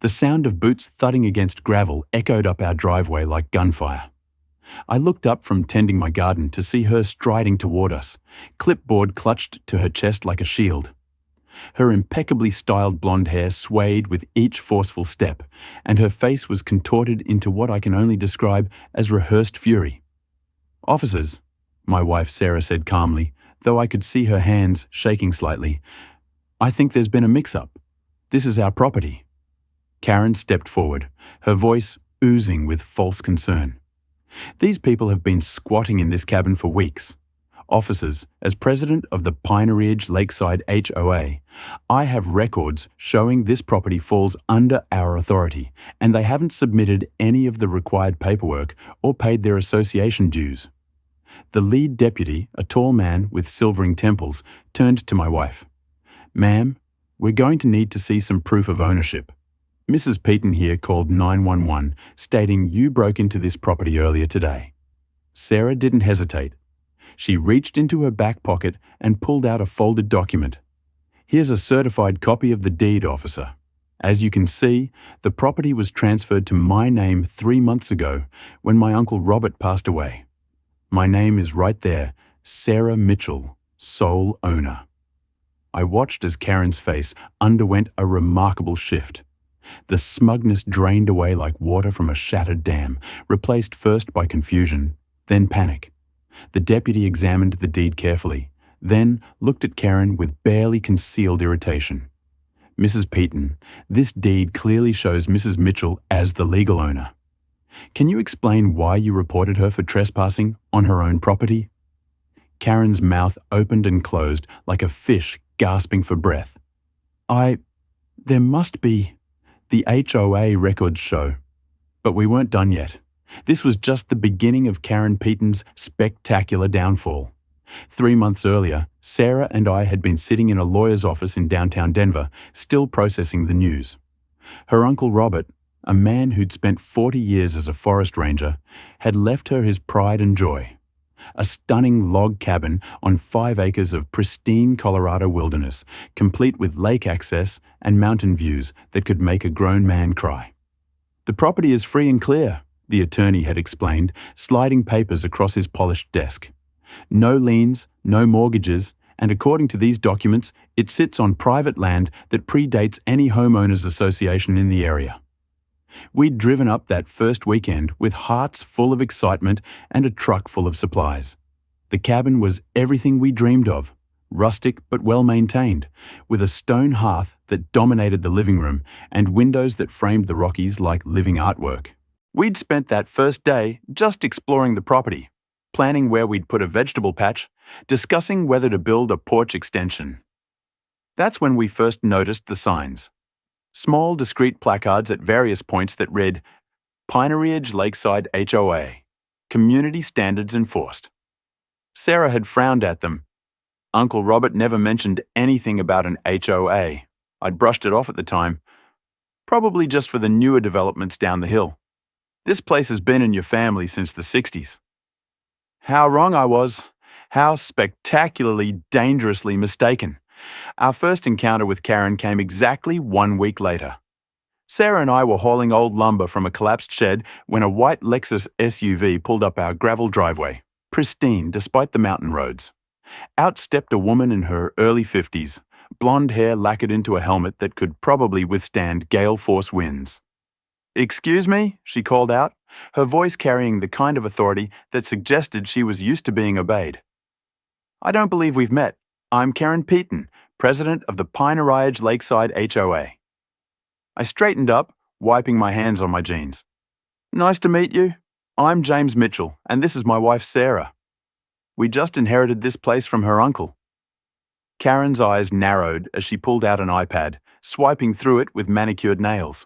The sound of boots thudding against gravel echoed up our driveway like gunfire. I looked up from tending my garden to see her striding toward us, clipboard clutched to her chest like a shield. Her impeccably styled blonde hair swayed with each forceful step, and her face was contorted into what I can only describe as rehearsed fury. "Officers," my wife Sarah said calmly, though I could see her hands shaking slightly, "I think there's been a mix-up. This is our property." Karen stepped forward, her voice oozing with false concern. "These people have been squatting in this cabin for weeks. Officers, as president of the Pine Ridge Lakeside HOA, I have records showing this property falls under our authority, and they haven't submitted any of the required paperwork or paid their association dues." The lead deputy, a tall man with silvering temples, turned to my wife. "Ma'am, we're going to need to see some proof of ownership. Mrs. Peaton here called 911, stating you broke into this property earlier today." Sarah didn't hesitate. She reached into her back pocket and pulled out a folded document. "Here's a certified copy of the deed, officer. As you can see, the property was transferred to my name 3 months ago when my Uncle Robert passed away. My name is right there, Sarah Mitchell, sole owner." I watched as Karen's face underwent a remarkable shift. The smugness drained away like water from a shattered dam, replaced first by confusion, then panic. The deputy examined the deed carefully, then looked at Karen with barely concealed irritation. "Mrs. Peaton, this deed clearly shows Mrs. Mitchell as the legal owner. Can you explain why you reported her for trespassing on her own property?" Karen's mouth opened and closed like a fish gasping for breath. There must be. The HOA records show. But we weren't done yet. This was just the beginning of Karen Peaton's spectacular downfall. 3 months earlier, Sarah and I had been sitting in a lawyer's office in downtown Denver, still processing the news. Her Uncle Robert, a man who'd spent 40 years as a forest ranger, had left her his pride and joy. A stunning log cabin on 5 acres of pristine Colorado wilderness, complete with lake access and mountain views that could make a grown man cry. "The property is free and clear," the attorney had explained, sliding papers across his polished desk. "No liens, no mortgages, and according to these documents, it sits on private land that predates any homeowners association in the area." We'd driven up that first weekend with hearts full of excitement and a truck full of supplies. The cabin was everything we dreamed of, rustic but well-maintained, with a stone hearth that dominated the living room and windows that framed the Rockies like living artwork. We'd spent that first day just exploring the property, planning where we'd put a vegetable patch, discussing whether to build a porch extension. That's when we first noticed the signs. Small, discreet placards at various points that read, "Pine Ridge Lakeside HOA, Community Standards Enforced." Sarah had frowned at them. Uncle Robert never mentioned anything about an HOA. I'd brushed it off at the time, probably just for the newer developments down the hill. "This place has been in your family since the 60s. How wrong I was. How spectacularly, dangerously mistaken. Our first encounter with Karen came exactly 1 week later. Sarah and I were hauling old lumber from a collapsed shed when a white Lexus SUV pulled up our gravel driveway, pristine despite the mountain roads. Out stepped a woman in her early 50s, blonde hair lacquered into a helmet that could probably withstand gale-force winds. "Excuse me?" she called out, her voice carrying the kind of authority that suggested she was used to being obeyed. "I don't believe we've met. I'm Karen Peaton, president of the Pine Ridge Lakeside HOA. I straightened up, wiping my hands on my jeans. "Nice to meet you. I'm James Mitchell, and this is my wife Sarah. We just inherited this place from her uncle." Karen's eyes narrowed as she pulled out an iPad, swiping through it with manicured nails.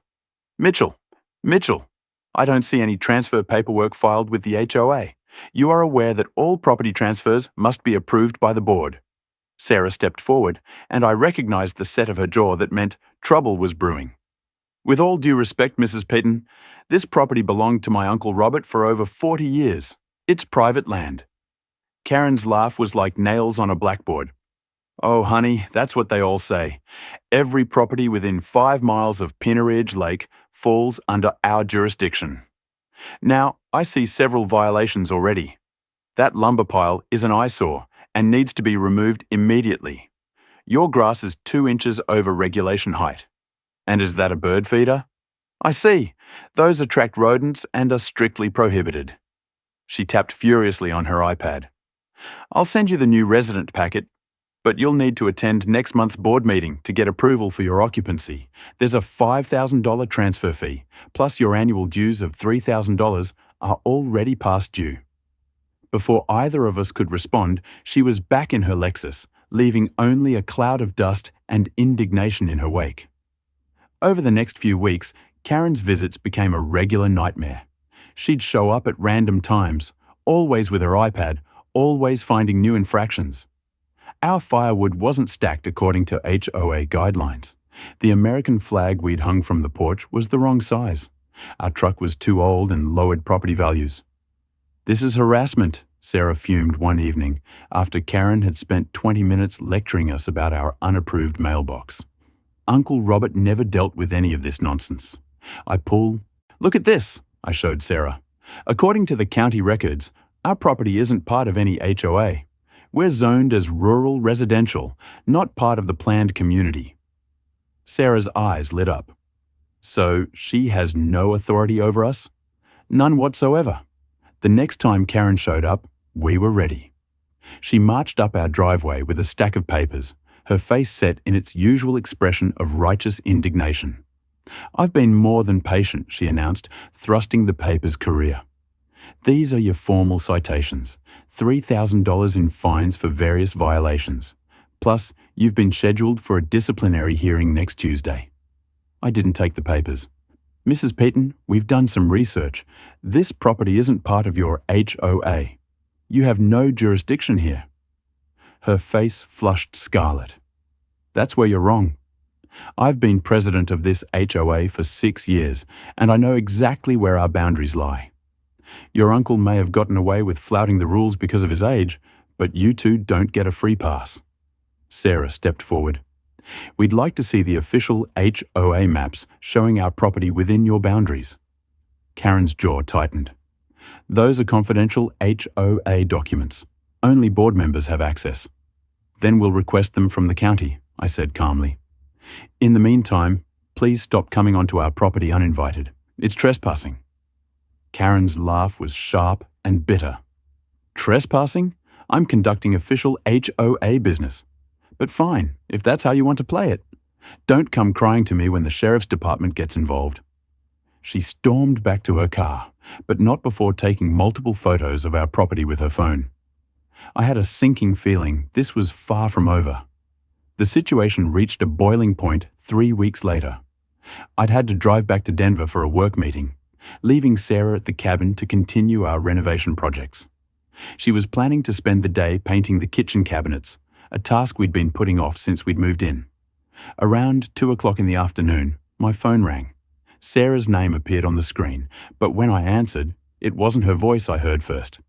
Mitchell, I don't see any transfer paperwork filed with the HOA. You are aware that all property transfers must be approved by the board." Sarah stepped forward, and I recognized the set of her jaw that meant trouble was brewing. "With all due respect, Mrs. Peaton, this property belonged to my Uncle Robert for over 40 years. It's private land." Karen's laugh was like nails on a blackboard. Oh, honey, that's what they all say. Every property within 5 miles of Pinneridge Lake falls under our jurisdiction. Now, I see several violations already. That lumber pile is an eyesore and needs to be removed immediately. Your grass is 2 inches over regulation height. And is that a bird feeder? I see. Those attract rodents and are strictly prohibited. She tapped furiously on her iPad. I'll send you the new resident packet, but you'll need to attend next month's board meeting to get approval for your occupancy. There's a $5,000 transfer fee, plus your annual dues of $3,000 are already past due. Before either of us could respond, she was back in her Lexus, leaving only a cloud of dust and indignation in her wake. Over the next few weeks, Karen's visits became a regular nightmare. She'd show up at random times, always with her iPad, always finding new infractions. Our firewood wasn't stacked according to HOA guidelines. The American flag we'd hung from the porch was the wrong size. Our truck was too old and lowered property values. This is harassment, Sarah fumed one evening after Karen had spent 20 minutes lecturing us about our unapproved mailbox. Uncle Robert never dealt with any of this nonsense. Look at this, I showed Sarah. According to the county records, our property isn't part of any HOA. We're zoned as rural residential, not part of the planned community. Sarah's eyes lit up. So she has no authority over us? None whatsoever. The next time Karen showed up, we were ready. She marched up our driveway with a stack of papers, her face set in its usual expression of righteous indignation. I've been more than patient, she announced, thrusting the papers' career. These are your formal citations, $3,000 in fines for various violations. Plus, you've been scheduled for a disciplinary hearing next Tuesday. I didn't take the papers. Mrs. Peaton, we've done some research. This property isn't part of your HOA. You have no jurisdiction here. Her face flushed scarlet. That's where you're wrong. I've been president of this HOA for 6 years, and I know exactly where our boundaries lie. Your uncle may have gotten away with flouting the rules because of his age, but you two don't get a free pass. Sarah stepped forward. We'd like to see the official HOA maps showing our property within your boundaries. Karen's jaw tightened. Those are confidential HOA documents. Only board members have access. Then we'll request them from the county, I said calmly. In the meantime, please stop coming onto our property uninvited. It's trespassing. Karen's laugh was sharp and bitter. Trespassing? I'm conducting official HOA business. But fine, if that's how you want to play it. Don't come crying to me when the sheriff's department gets involved. She stormed back to her car, but not before taking multiple photos of our property with her phone. I had a sinking feeling this was far from over. The situation reached a boiling point 3 weeks later. I'd had to drive back to Denver for a work meeting, leaving Sarah at the cabin to continue our renovation projects. She was planning to spend the day painting the kitchen cabinets, a task we'd been putting off since we'd moved in. Around 2 o'clock in the afternoon, my phone rang. Sarah's name appeared on the screen, but when I answered, it wasn't her voice I heard first.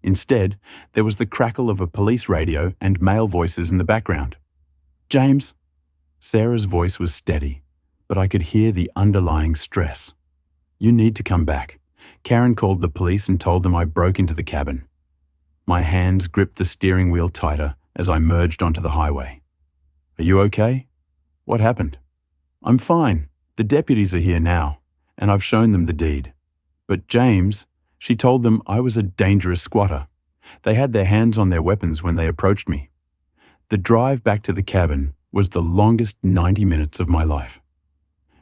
Instead, there was the crackle of a police radio and male voices in the background. James? Sarah's voice was steady, but I could hear the underlying stress. You need to come back. Karen called the police and told them I broke into the cabin. My hands gripped the steering wheel tighter as I merged onto the highway. Are you okay? What happened? I'm fine. The deputies are here now, and I've shown them the deed. But James, she told them I was a dangerous squatter. They had their hands on their weapons when they approached me. The drive back to the cabin was the longest 90 minutes of my life.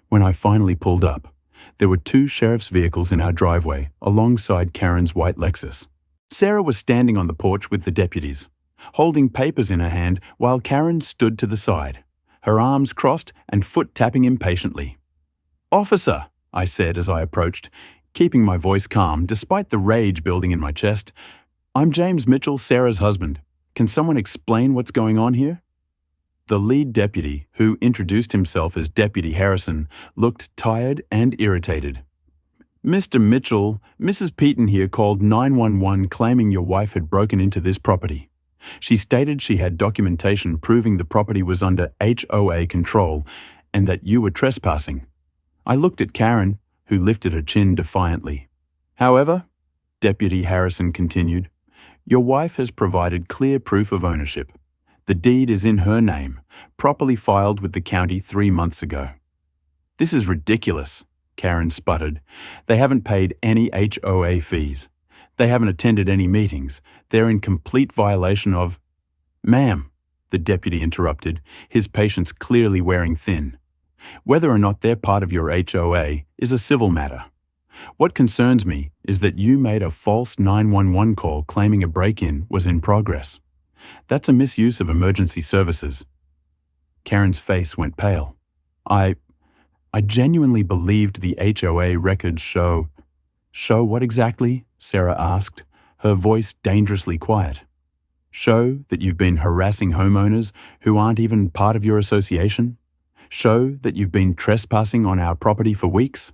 When I finally pulled up, there were 2 sheriff's vehicles in our driveway alongside Karen's white Lexus. Sarah was standing on the porch with the deputies, holding papers in her hand while Karen stood to the side, her arms crossed and foot tapping impatiently. Officer, I said as I approached, keeping my voice calm despite the rage building in my chest. I'm James Mitchell, Sarah's husband. Can someone explain what's going on here? The lead deputy, who introduced himself as Deputy Harrison, looked tired and irritated. Mr. Mitchell, Mrs. Peaton here called 911 claiming your wife had broken into this property. She stated she had documentation proving the property was under HOA control and that you were trespassing. I looked at Karen, who lifted her chin defiantly. However, Deputy Harrison continued, your wife has provided clear proof of ownership. The deed is in her name, properly filed with the county 3 months ago. This is ridiculous, Karen sputtered. They haven't paid any HOA fees. They haven't attended any meetings. They're in complete violation of— Ma'am, the deputy interrupted, his patience clearly wearing thin. Whether or not they're part of your HOA is a civil matter. What concerns me is that you made a false 911 call claiming a break-in was in progress. That's a misuse of emergency services. Karen's face went pale. I genuinely believed the HOA records show— Show what exactly? Sarah asked, her voice dangerously quiet. Show that you've been harassing homeowners who aren't even part of your association? Show that you've been trespassing on our property for weeks?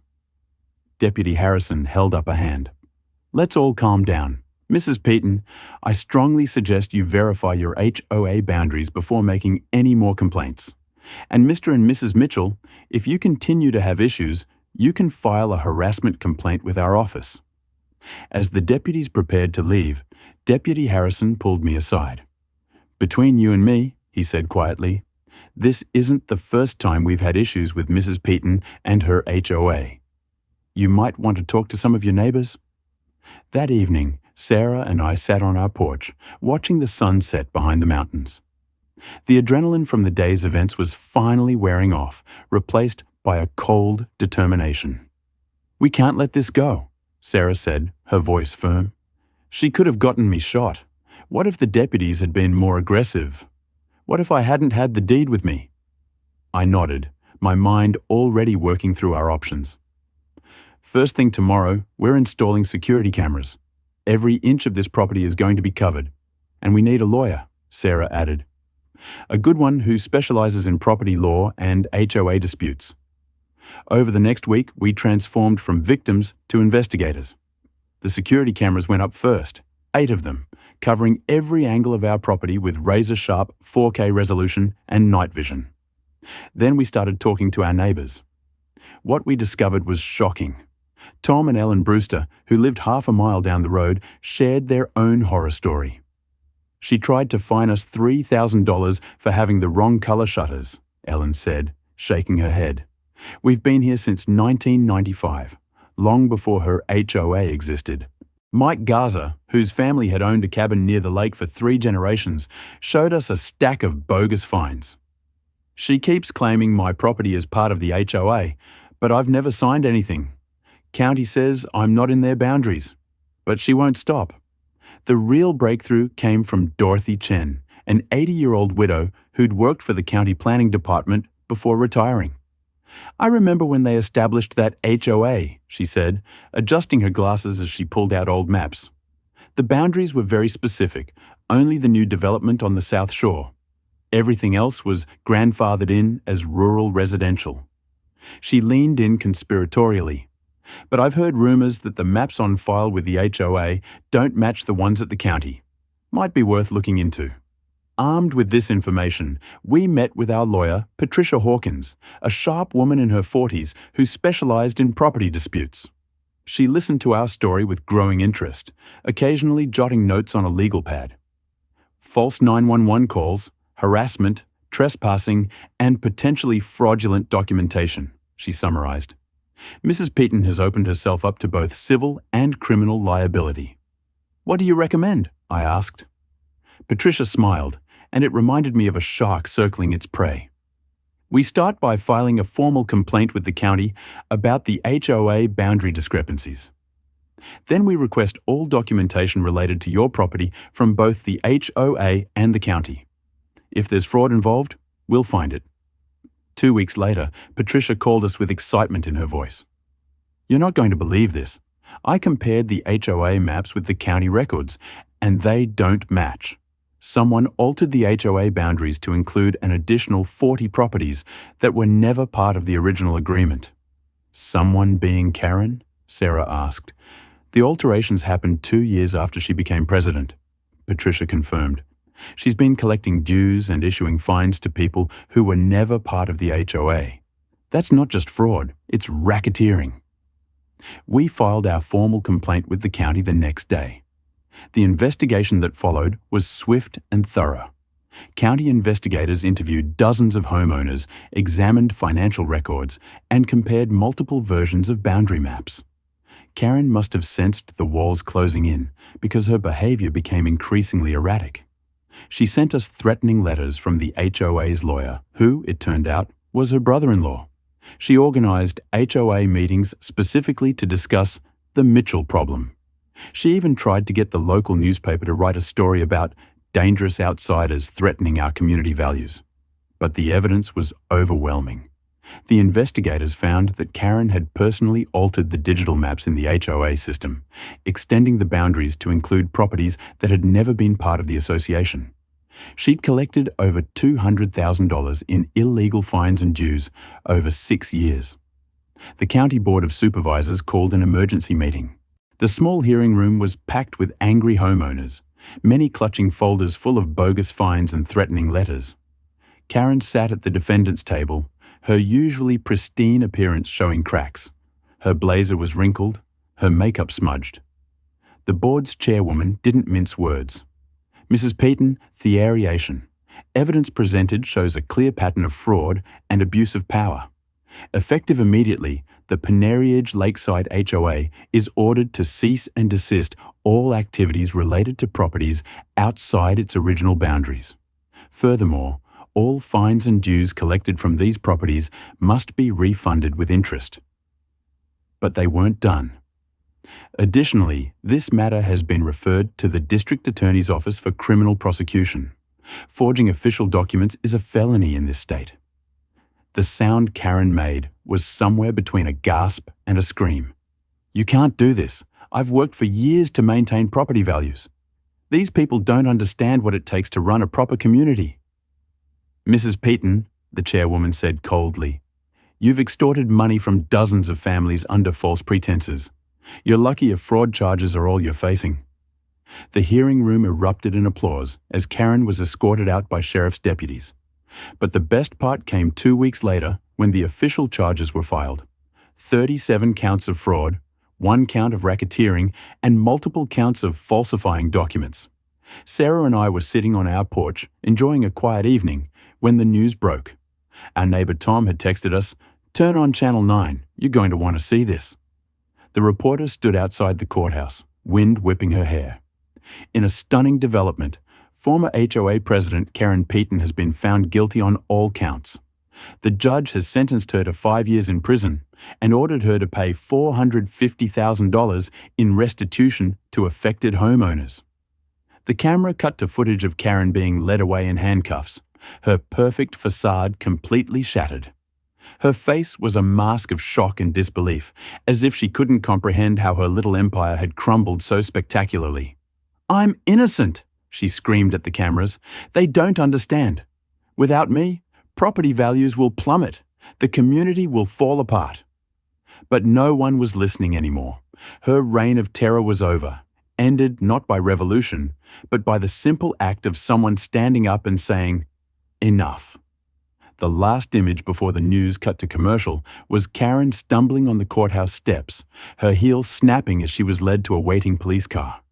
Deputy Harrison held up a hand. Let's all calm down. Mrs. Peaton, I strongly suggest you verify your HOA boundaries before making any more complaints. And Mr. and Mrs. Mitchell, if you continue to have issues, you can file a harassment complaint with our office. As the deputies prepared to leave, Deputy Harrison pulled me aside. Between you and me, he said quietly, this isn't the first time we've had issues with Mrs. Peaton and her HOA. You might want to talk to some of your neighbors. That evening, Sarah and I sat on our porch, watching the sun set behind the mountains. The adrenaline from the day's events was finally wearing off, replaced by a cold determination. We can't let this go, Sarah said, her voice firm. She could have gotten me shot. What if the deputies had been more aggressive? What if I hadn't had the deed with me? I nodded, my mind already working through our options. First thing tomorrow, we're installing security cameras. Every inch of this property is going to be covered. And we need a lawyer, Sarah added. A good one who specializes in property law and HOA disputes. Over the next week, we transformed from victims to investigators. The security cameras went up first, 8 of them, covering every angle of our property with razor-sharp 4K resolution and night vision. Then we started talking to our neighbors. What we discovered was shocking. Tom and Ellen Brewster, who lived half a mile down the road, shared their own horror story. She tried to fine us $3,000 for having the wrong color shutters, Ellen said, shaking her head. We've been here since 1995, long before her HOA existed. Mike Garza, whose family had owned a cabin near the lake for 3 generations, showed us a stack of bogus fines. She keeps claiming my property is part of the HOA, but I've never signed anything. County says I'm not in their boundaries, but she won't stop. The real breakthrough came from Dorothy Chen, an 80-year-old widow who'd worked for the county planning department before retiring. I remember when they established that HOA, she said, adjusting her glasses as she pulled out old maps. The boundaries were very specific, only the new development on the South Shore. Everything else was grandfathered in as rural residential. She leaned in conspiratorially. But I've heard rumors that the maps on file with the HOA don't match the ones at the county. Might be worth looking into. Armed with this information, we met with our lawyer, Patricia Hawkins, a sharp woman in her 40s who specialized in property disputes. She listened to our story with growing interest, occasionally jotting notes on a legal pad. False 911 calls, harassment, trespassing, and potentially fraudulent documentation, she summarized. Mrs. Peaton has opened herself up to both civil and criminal liability. What do you recommend? I asked. Patricia smiled, and it reminded me of a shark circling its prey. We start by filing a formal complaint with the county about the HOA boundary discrepancies. Then we request all documentation related to your property from both the HOA and the county. If there's fraud involved, we'll find it. 2 weeks later, Patricia called us with excitement in her voice. You're not going to believe this. I compared the HOA maps with the county records, and they don't match. Someone altered the HOA boundaries to include an additional 40 properties that were never part of the original agreement. Someone being Karen? Sarah asked. The alterations happened 2 years after she became president, Patricia confirmed. She's been collecting dues and issuing fines to people who were never part of the HOA. That's not just fraud, it's racketeering. We filed our formal complaint with the county the next day. The investigation that followed was swift and thorough. County investigators interviewed dozens of homeowners, examined financial records, and compared multiple versions of boundary maps. Karen must have sensed the walls closing in because her behavior became increasingly erratic. She sent us threatening letters from the HOA's lawyer, who, it turned out, was her brother-in-law. She organized HOA meetings specifically to discuss the Mitchell problem. She even tried to get the local newspaper to write a story about dangerous outsiders threatening our community values. But the evidence was overwhelming. The investigators found that Karen had personally altered the digital maps in the HOA system, extending the boundaries to include properties that had never been part of the association. She'd collected over $200,000 in illegal fines and dues over 6 years. The County Board of Supervisors called an emergency meeting. The small hearing room was packed with angry homeowners, many clutching folders full of bogus fines and threatening letters. Karen sat at the defendant's table, her usually pristine appearance showing cracks. Her blazer was wrinkled, her makeup smudged. The board's chairwoman didn't mince words. Mrs. Peaton, the aeration. Evidence presented shows a clear pattern of fraud and abuse of power. Effective immediately, the Penariage Lakeside HOA is ordered to cease and desist all activities related to properties outside its original boundaries. Furthermore, all fines and dues collected from these properties must be refunded with interest. But they weren't done. Additionally, this matter has been referred to the District Attorney's Office for criminal prosecution. Forging official documents is a felony in this state. The sound Karen made was somewhere between a gasp and a scream. "You can't do this. I've worked for years to maintain property values. These people don't understand what it takes to run a proper community." "Mrs. Peaton," the chairwoman said coldly, "you've extorted money from dozens of families under false pretenses. You're lucky if fraud charges are all you're facing." The hearing room erupted in applause as Karen was escorted out by sheriff's deputies. But the best part came 2 weeks later when the official charges were filed. 37 counts of fraud, 1 count of racketeering, and multiple counts of falsifying documents. Sarah and I were sitting on our porch, enjoying a quiet evening, when the news broke. Our neighbor Tom had texted us, "Turn on Channel 9, you're going to want to see this." The reporter stood outside the courthouse, wind whipping her hair. In a stunning development, former HOA President Karen Peaton has been found guilty on all counts. The judge has sentenced her to 5 years in prison and ordered her to pay $450,000 in restitution to affected homeowners. The camera cut to footage of Karen being led away in handcuffs, her perfect facade completely shattered. Her face was a mask of shock and disbelief, as if she couldn't comprehend how her little empire had crumbled so spectacularly. "I'm innocent!" she screamed at the cameras. "They don't understand. Without me, property values will plummet. The community will fall apart." But no one was listening anymore. Her reign of terror was over, ended not by revolution, but by the simple act of someone standing up and saying, "Enough." The last image before the news cut to commercial was Karen stumbling on the courthouse steps, her heels snapping as she was led to a waiting police car.